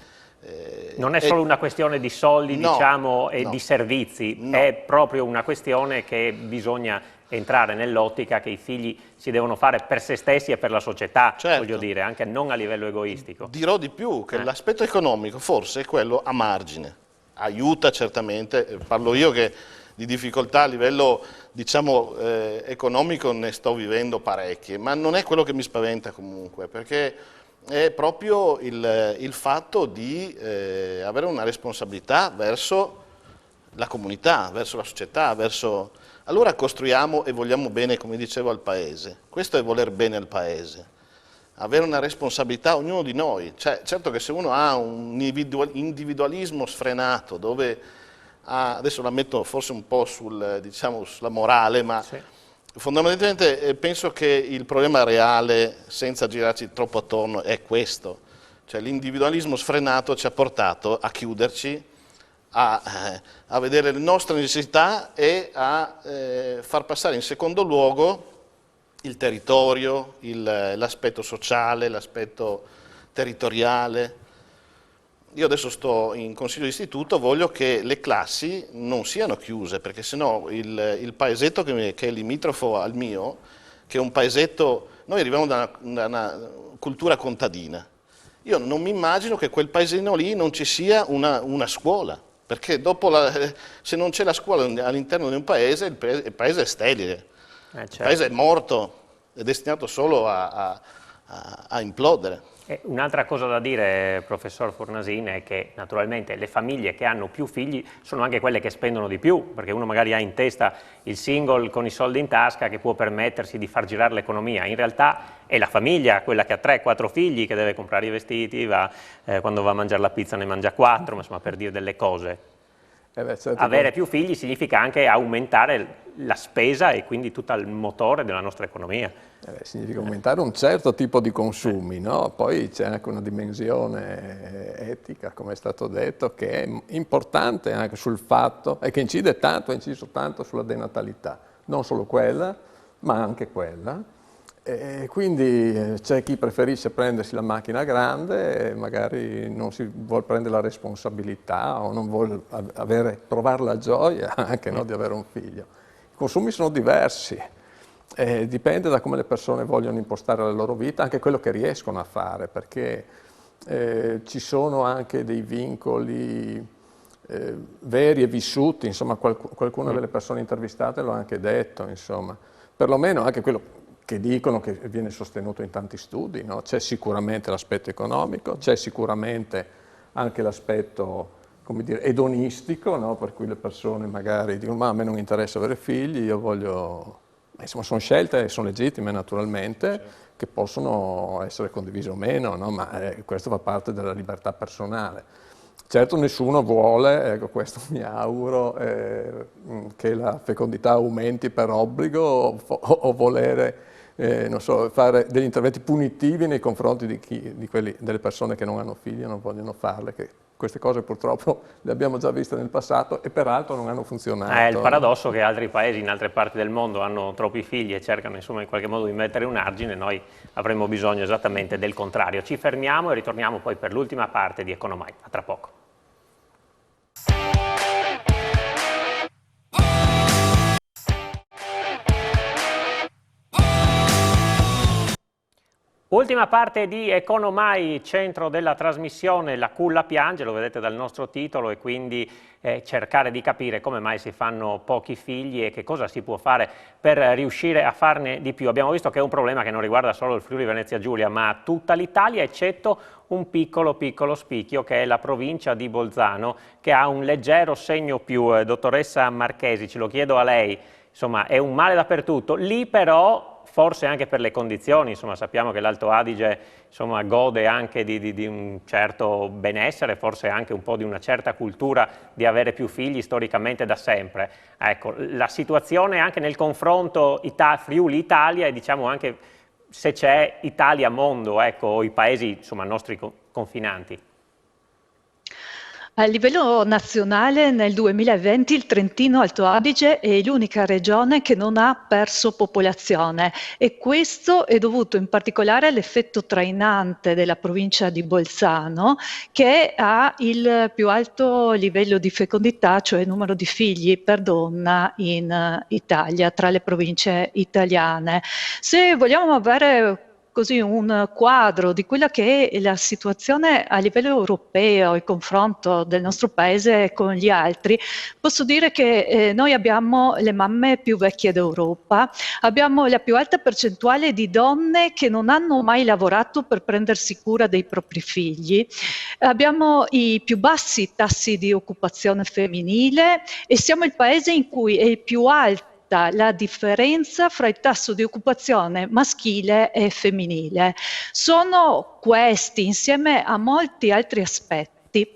non è solo una questione di soldi, no, diciamo, e no, di servizi, no. È proprio una questione che bisogna entrare nell'ottica che i figli si devono fare per se stessi e per la società, certo. Voglio dire, anche non a livello egoistico. Dirò di più, che l'aspetto economico forse è quello a margine, aiuta certamente, parlo io che di difficoltà a livello diciamo economico ne sto vivendo parecchie, ma non è quello che mi spaventa comunque, perché è proprio il fatto di avere una responsabilità verso la comunità, verso la società, allora costruiamo e vogliamo bene, come dicevo, al Paese. Questo è voler bene al Paese, avere una responsabilità ognuno di noi. Cioè, certo che se uno ha un individualismo sfrenato, dove adesso la metto forse un po' diciamo, sulla morale, ma sì, fondamentalmente penso che il problema reale, senza girarci troppo attorno, è questo. Cioè l'individualismo sfrenato ci ha portato a chiuderci, a vedere le nostre necessità e a far passare in secondo luogo il territorio, l'aspetto sociale, l'aspetto territoriale. Io adesso sto in consiglio di istituto, voglio che le classi non siano chiuse, perché sennò il paesetto che è limitrofo al mio, che è un paesetto, noi arriviamo da una cultura contadina, io non mi immagino che quel paesino lì non ci sia una scuola, perché dopo se non c'è la scuola all'interno di un paese, il paese è sterile, certo, il paese è morto, è destinato solo a implodere. Un'altra cosa da dire, professor Fornasin, è che naturalmente le famiglie che hanno più figli sono anche quelle che spendono di più, perché uno magari ha in testa il single con i soldi in tasca che può permettersi di far girare l'economia. In realtà è la famiglia, quella che ha 3-4 figli, che deve comprare i vestiti, quando va a mangiare la pizza ne mangia 4, ma insomma, per dire delle cose. Certo, avere più figli significa anche aumentare la spesa e quindi tutto il motore della nostra economia. Significa aumentare un certo tipo di consumi, no? Poi c'è anche una dimensione etica, come è stato detto, che è importante anche sul fatto, e che incide tanto, ha inciso tanto sulla denatalità, non solo quella, ma anche quella. E quindi c'è chi preferisce prendersi la macchina grande e magari non si vuole prendere la responsabilità o non vuole provare la gioia anche, no, di avere un figlio. I consumi sono diversi, dipende da come le persone vogliono impostare la loro vita, anche quello che riescono a fare, perché ci sono anche dei vincoli veri e vissuti, insomma qualcuna delle persone intervistate lo ha anche detto, insomma, perlomeno anche quello che dicono, che viene sostenuto in tanti studi, no? C'è sicuramente l'aspetto economico, c'è sicuramente anche l'aspetto, come dire, edonistico, no? Per cui le persone magari dicono ma a me non interessa avere figli, io voglio... Insomma, sono scelte e sono legittime naturalmente, certo, che possono essere condivise o meno, no? Ma questo fa parte della libertà personale. Certo nessuno vuole, ecco questo mi auguro, che la fecondità aumenti per obbligo o volere non so, fare degli interventi punitivi nei confronti delle persone che non hanno figli e non vogliono farle, che queste cose purtroppo le abbiamo già viste nel passato e peraltro non hanno funzionato. È il paradosso che altri paesi in altre parti del mondo hanno troppi figli e cercano insomma in qualche modo di mettere un argine, noi avremmo bisogno esattamente del contrario. Ci fermiamo e ritorniamo poi per l'ultima parte di Economai. A tra poco. Ultima parte di Economai, centro della trasmissione, la culla piange, lo vedete dal nostro titolo, e quindi cercare di capire come mai si fanno pochi figli e che cosa si può fare per riuscire a farne di più. Abbiamo visto che è un problema che non riguarda solo il Friuli Venezia Giulia, ma tutta l'Italia, eccetto un piccolo spicchio che è la provincia di Bolzano, che ha un leggero segno più. Dottoressa Marchesi, ce lo chiedo a lei, insomma è un male dappertutto, lì però... Forse anche per le condizioni, insomma, sappiamo che l'Alto Adige insomma, gode anche di un certo benessere, forse anche un po' di una certa cultura di avere più figli storicamente da sempre. Ecco, la situazione anche nel confronto Friuli-Italia e diciamo anche se c'è Italia-mondo, ecco, o i paesi insomma, nostri confinanti. A livello nazionale nel 2020 il Trentino Alto Adige è l'unica regione che non ha perso popolazione e questo è dovuto in particolare all'effetto trainante della provincia di Bolzano che ha il più alto livello di fecondità, cioè il numero di figli per donna in Italia, tra le province italiane. Se vogliamo avere così un quadro di quella che è la situazione a livello europeo, il confronto del nostro paese con gli altri, posso dire che noi abbiamo le mamme più vecchie d'Europa, abbiamo la più alta percentuale di donne che non hanno mai lavorato per prendersi cura dei propri figli, abbiamo i più bassi tassi di occupazione femminile e siamo il paese in cui è più alta la differenza fra il tasso di occupazione maschile e femminile. Sono questi, insieme a molti altri aspetti,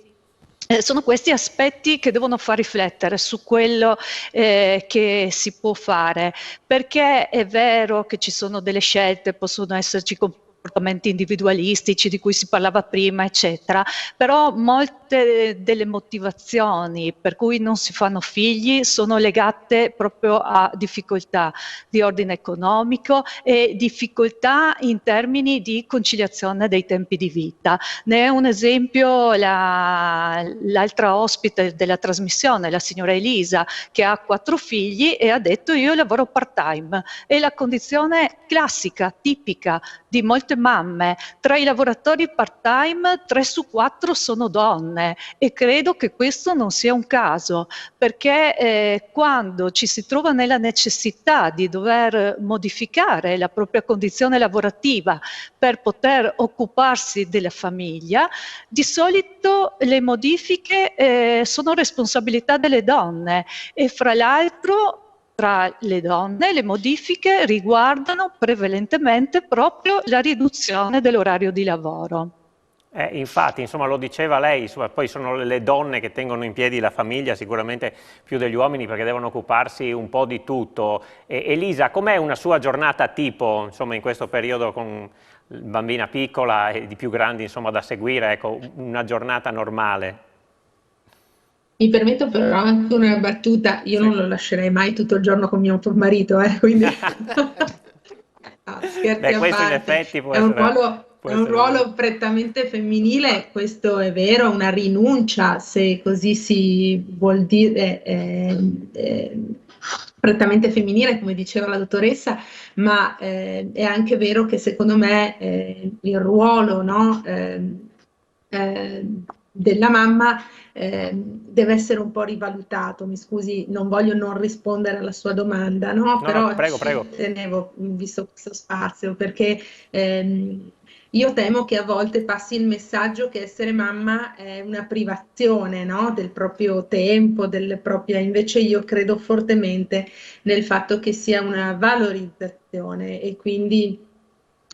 sono questi aspetti che devono far riflettere su quello che si può fare, perché è vero che ci sono delle scelte, possono esserci comportamenti individualistici di cui si parlava prima, eccetera, però molte delle motivazioni per cui non si fanno figli sono legate proprio a difficoltà di ordine economico e difficoltà in termini di conciliazione dei tempi di vita. Ne è un esempio l'altra ospite della trasmissione, la signora Elisa, che ha 4 figli e ha detto: io lavoro part-time. È la condizione classica, tipica di molte mamme. Tra i lavoratori part-time 3 su 4 sono donne e credo che questo non sia un caso, perché quando ci si trova nella necessità di dover modificare la propria condizione lavorativa per poter occuparsi della famiglia, di solito le modifiche sono responsabilità delle donne e fra l'altro tra le donne le modifiche riguardano prevalentemente proprio la riduzione dell'orario di lavoro. Infatti, insomma, lo diceva lei, insomma, poi sono le donne che tengono in piedi la famiglia sicuramente più degli uomini perché devono occuparsi un po' di tutto. Elisa, com'è una sua giornata tipo, insomma, in questo periodo con bambina piccola e di più grandi, insomma, da seguire, ecco, una giornata normale? Mi permetto però anche una battuta, io non lo lascerei mai tutto il giorno con mio marito, quindi scherzi a questo in parte. effetti può È un essere ruolo prettamente femminile, questo è vero, una rinuncia, se così si vuol dire, prettamente femminile, come diceva la dottoressa, ma è anche vero che secondo me il ruolo, no, della mamma deve essere un po' rivalutato. Mi scusi, non voglio non rispondere alla sua domanda, no? Però no, prego. tenevo visto questo spazio perché io temo che a volte passi il messaggio che essere mamma è una privazione, no? Del proprio tempo, invece io credo fortemente nel fatto che sia una valorizzazione e quindi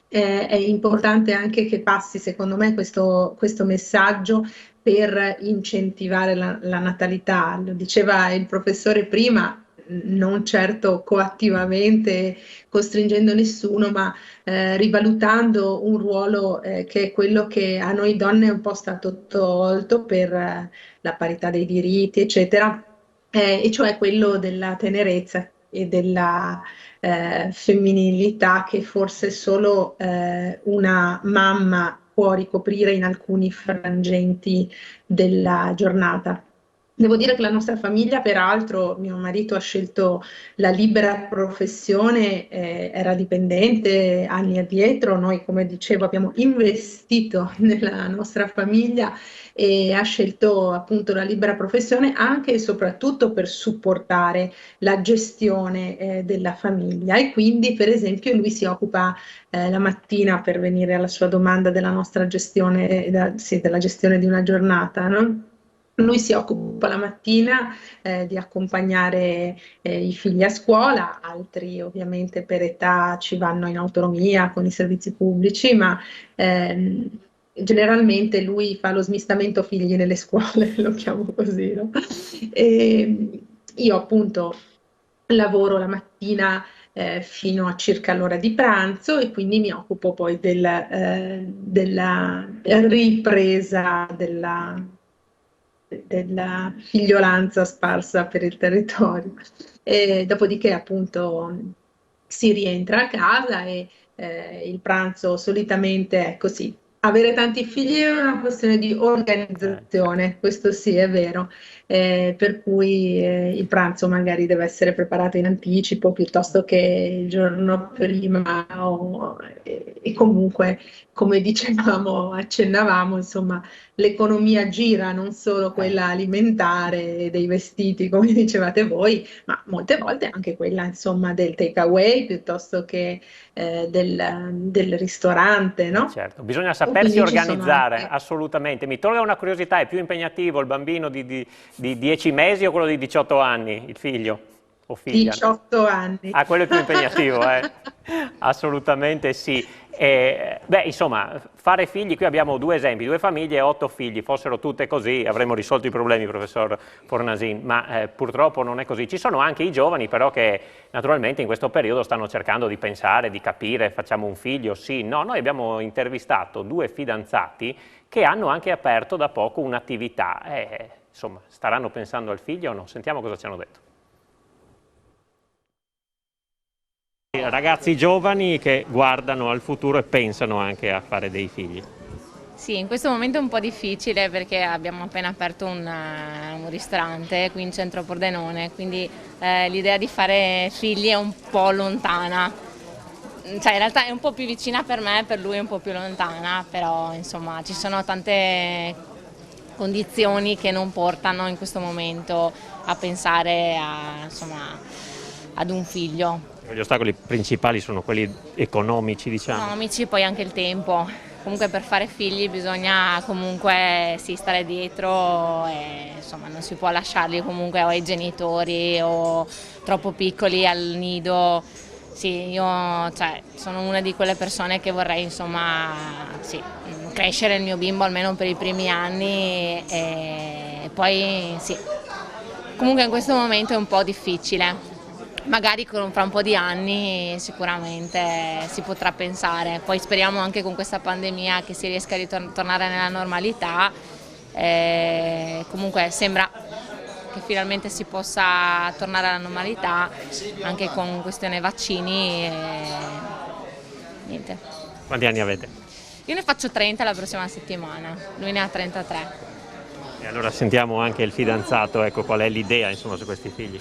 è importante anche che passi, secondo me, questo messaggio per incentivare la natalità. Lo diceva il professore prima, non certo coattivamente, costringendo nessuno, ma rivalutando un ruolo che è quello che a noi donne è un po' stato tolto per la parità dei diritti, eccetera, e cioè quello della tenerezza e della femminilità che forse solo una mamma può ricoprire in alcuni frangenti della giornata. Devo dire che la nostra famiglia, peraltro, mio marito ha scelto la libera professione, era dipendente anni addietro, noi come dicevo abbiamo investito nella nostra famiglia e ha scelto appunto la libera professione anche e soprattutto per supportare la gestione della famiglia e quindi per esempio lui si occupa la mattina, per venire alla sua domanda della nostra gestione, della gestione di una giornata, no? Lui si occupa la mattina di accompagnare i figli a scuola, altri ovviamente per età ci vanno in autonomia con i servizi pubblici, ma generalmente lui fa lo smistamento figli nelle scuole, lo chiamo così, no? E io appunto lavoro la mattina fino a circa l'ora di pranzo e quindi mi occupo poi della ripresa della figliolanza sparsa per il territorio. Dopodiché appunto si rientra a casa e il pranzo solitamente è così. Avere tanti figli è una questione di organizzazione, questo sì è vero, per cui il pranzo magari deve essere preparato in anticipo piuttosto che il giorno prima e comunque, come dicevamo, accennavamo, insomma, l'economia gira, non solo quella alimentare dei vestiti, come dicevate voi, ma molte volte anche quella, insomma, del takeaway piuttosto che del ristorante, no? Certo, bisogna sapersi organizzare, assolutamente. Mi tolga una curiosità, è più impegnativo il bambino di 10 mesi o quello di 18 anni, il figlio o figlia? 18 anni. Ah, quello è più impegnativo, assolutamente sì. Beh, insomma, fare figli, qui abbiamo 2 esempi, 2 famiglie e 8 figli, fossero tutte così avremmo risolto i problemi, professor Fornasin, ma purtroppo non è così. Ci sono anche i giovani però che naturalmente in questo periodo stanno cercando di pensare, di capire, facciamo un figlio, sì, no. Noi abbiamo intervistato 2 fidanzati che hanno anche aperto da poco un'attività, insomma, staranno pensando al figlio o no? Sentiamo cosa ci hanno detto. Ragazzi giovani che guardano al futuro e pensano anche a fare dei figli. Sì, in questo momento è un po' difficile perché abbiamo appena aperto un ristorante qui in centro Pordenone, quindi l'idea di fare figli è un po' lontana. Cioè in realtà è un po' più vicina per me, per lui è un po' più lontana, però insomma ci sono tante condizioni che non portano in questo momento a pensare ad un figlio. Gli ostacoli principali sono quelli economici, diciamo. Economici e poi anche il tempo. Comunque per fare figli bisogna comunque stare dietro e insomma non si può lasciarli comunque o ai genitori o troppo piccoli al nido. Sì, io sono una di quelle persone che vorrei insomma crescere il mio bimbo almeno per i primi anni e poi sì. Comunque in questo momento è un po' difficile. Magari fra un po' di anni sicuramente si potrà pensare, poi speriamo anche con questa pandemia che si riesca a tornare nella normalità, comunque sembra che finalmente si possa tornare alla normalità anche con questione vaccini niente. Quanti anni avete? Io ne faccio 30 la prossima settimana, lui ne ha 33. E allora sentiamo anche il fidanzato, ecco qual è l'idea insomma su questi figli.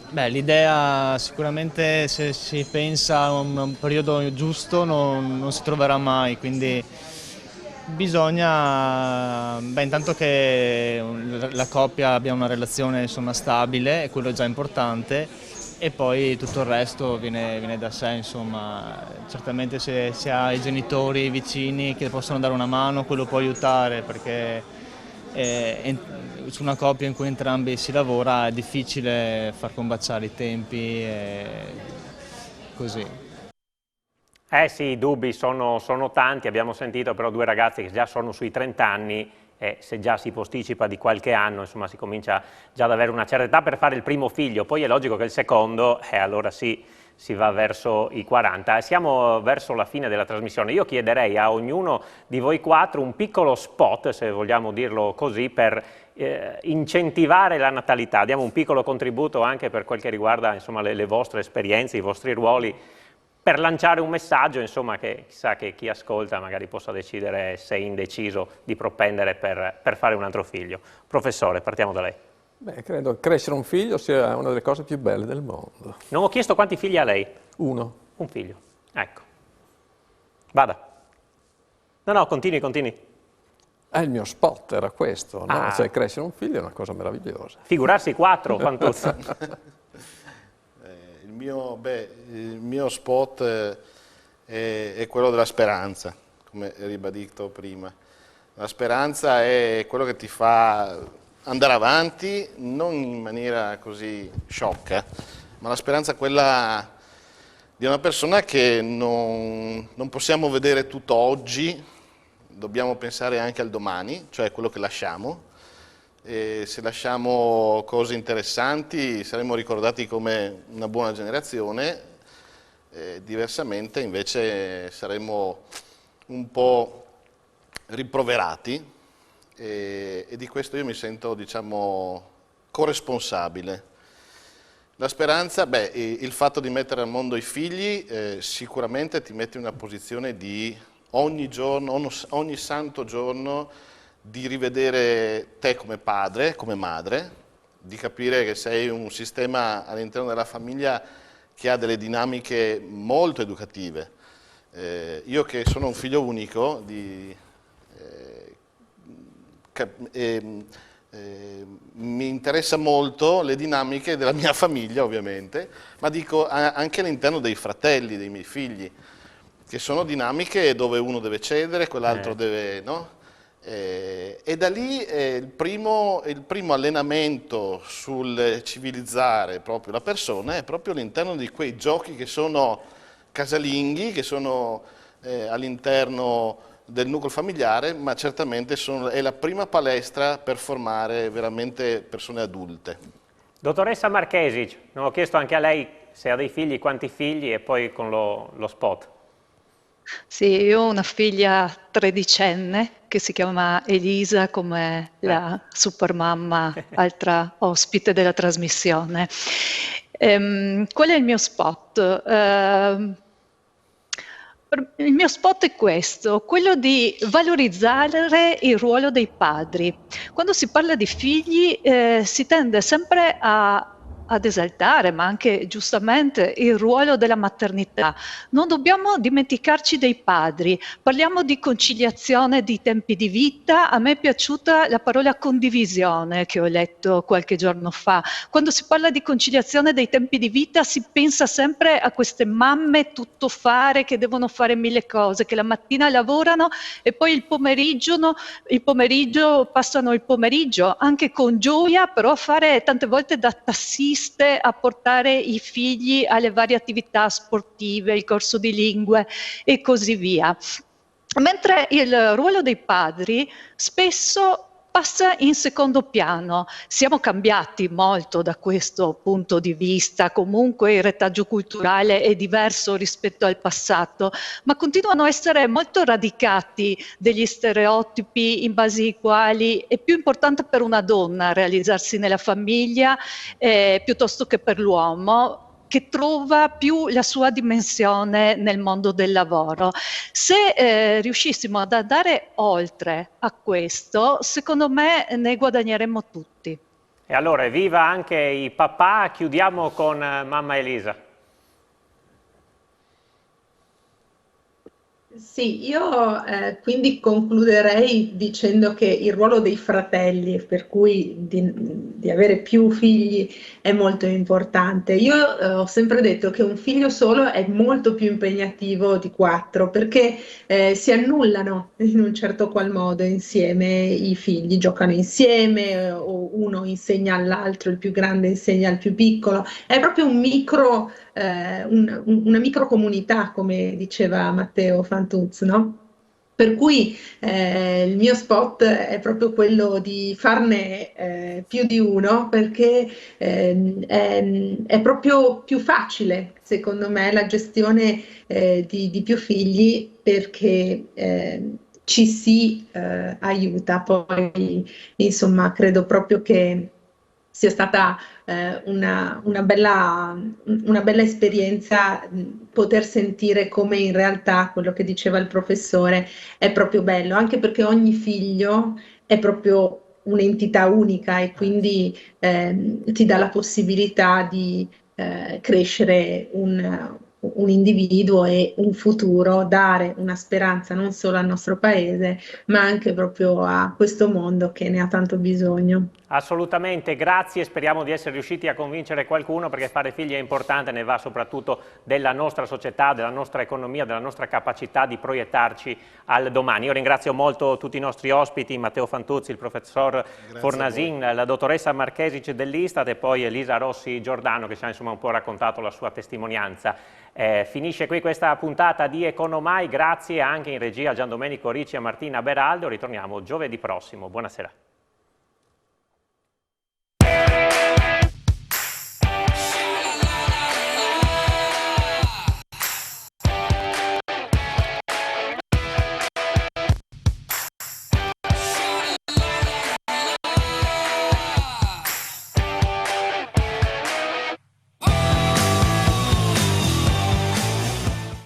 Beh, l'idea sicuramente se si pensa a un periodo giusto non si troverà mai, quindi bisogna intanto che la coppia abbia una relazione insomma, stabile, e quello è già importante, e poi tutto il resto viene da sé, insomma. Certamente se ha i genitori vicini che possono dare una mano, quello può aiutare, perché su una coppia in cui entrambi si lavora è difficile far combaciare i tempi e così. Sì, i dubbi sono tanti, abbiamo sentito però 2 ragazzi che già sono sui 30 anni e se già si posticipa di qualche anno, insomma si comincia già ad avere una certa età per fare il primo figlio, poi è logico che il secondo, allora sì, si va verso i 40. Siamo verso la fine della trasmissione. Io chiederei a ognuno di voi 4 un piccolo spot, se vogliamo dirlo così, per incentivare la natalità. Diamo un piccolo contributo anche per quel che riguarda insomma, le vostre esperienze, i vostri ruoli, per lanciare un messaggio, insomma, che chissà che chi ascolta magari possa decidere se è indeciso di propendere per fare un altro figlio. Professore, partiamo da lei. Beh, credo che crescere un figlio sia una delle cose più belle del mondo. Non ho chiesto quanti figli ha lei? 1. Un figlio, ecco. Vada. No, continui. Il mio spot era questo, no? Cioè crescere un figlio è una cosa meravigliosa. Figurarsi 4, Fantuzzi. Il mio spot è quello della speranza, come ribadito prima. La speranza è quello che ti fa andare avanti, non in maniera così sciocca, ma la speranza è quella di una persona che non possiamo vedere tutto oggi, dobbiamo pensare anche al domani, cioè quello che lasciamo. E se lasciamo cose interessanti saremo ricordati come una buona generazione, diversamente invece saremo un po' rimproverati. E di questo io mi sento, diciamo, corresponsabile. La speranza, il fatto di mettere al mondo i figli sicuramente ti mette in una posizione di ogni giorno, ogni santo giorno, di rivedere te come padre, come madre, di capire che sei un sistema all'interno della famiglia che ha delle dinamiche molto educative. Io che sono un figlio unico, mi interessa molto le dinamiche della mia famiglia, ovviamente, ma dico anche all'interno dei fratelli, dei miei figli, che sono dinamiche dove uno deve cedere, quell'altro deve... no? E da lì il primo allenamento sul civilizzare proprio la persona è proprio all'interno di quei giochi che sono casalinghi, che sono all'interno del nucleo familiare, ma certamente è la prima palestra per formare veramente persone adulte. Dottoressa Marchesic, non ho chiesto anche a lei se ha dei figli, quanti figli, e poi con lo spot. Sì, io ho una figlia tredicenne che si chiama Elisa, come la supermamma, altra ospite della trasmissione. Qual è il mio spot? Il mio spot è questo, quello di valorizzare il ruolo dei padri. Quando si parla di figli si tende sempre ad esaltare, ma anche giustamente, il ruolo della maternità. Non dobbiamo dimenticarci dei padri. Parliamo di conciliazione di tempi di vita. A me è piaciuta la parola condivisione che ho letto qualche giorno fa. Quando si parla di conciliazione dei tempi di vita si pensa sempre a queste mamme tuttofare che devono fare mille cose, che la mattina lavorano e poi il pomeriggio passano il pomeriggio anche con gioia, però a fare tante volte da tassista, a portare i figli alle varie attività sportive, il corso di lingue e così via. Mentre il ruolo dei padri spesso passa in secondo piano. Siamo cambiati molto da questo punto di vista, comunque il retaggio culturale è diverso rispetto al passato, ma continuano a essere molto radicati degli stereotipi in base ai quali è più importante per una donna realizzarsi nella famiglia piuttosto che per l'uomo, che trova più la sua dimensione nel mondo del lavoro. Se riuscissimo ad andare oltre a questo, secondo me ne guadagneremmo tutti. E allora, evviva anche i papà, chiudiamo con mamma Elisa. Sì, io quindi concluderei dicendo che il ruolo dei fratelli, per cui di avere più figli, è molto importante. Io ho sempre detto che un figlio solo è molto più impegnativo di 4, perché si annullano in un certo qual modo insieme i figli, giocano insieme, o uno insegna all'altro, il più grande insegna al più piccolo. È proprio una microcomunità, come diceva Matteo Fantuz, no? Per cui il mio spot è proprio quello di farne più di uno, perché è proprio più facile, secondo me, la gestione di più figli, perché ci si aiuta. Poi, insomma, credo proprio che sia stata una bella esperienza poter sentire come in realtà quello che diceva il professore è proprio bello, anche perché ogni figlio è proprio un'entità unica e quindi ti dà la possibilità di crescere un individuo e un futuro, dare una speranza non solo al nostro paese, ma anche proprio a questo mondo che ne ha tanto bisogno. Assolutamente, grazie, speriamo di essere riusciti a convincere qualcuno, perché fare figli è importante, ne va soprattutto della nostra società, della nostra economia, della nostra capacità di proiettarci al domani. Io ringrazio molto tutti i nostri ospiti, Matteo Fantuzzi, il professor Fornasin, la dottoressa Marchesic dell'Istat e poi Elisa Rossi Giordano, che ci ha insomma un po' raccontato la sua testimonianza. Finisce qui questa puntata di Economai, grazie anche in regia a Gian Domenico Ricci e a Martina Beraldo, ritorniamo giovedì prossimo, buonasera.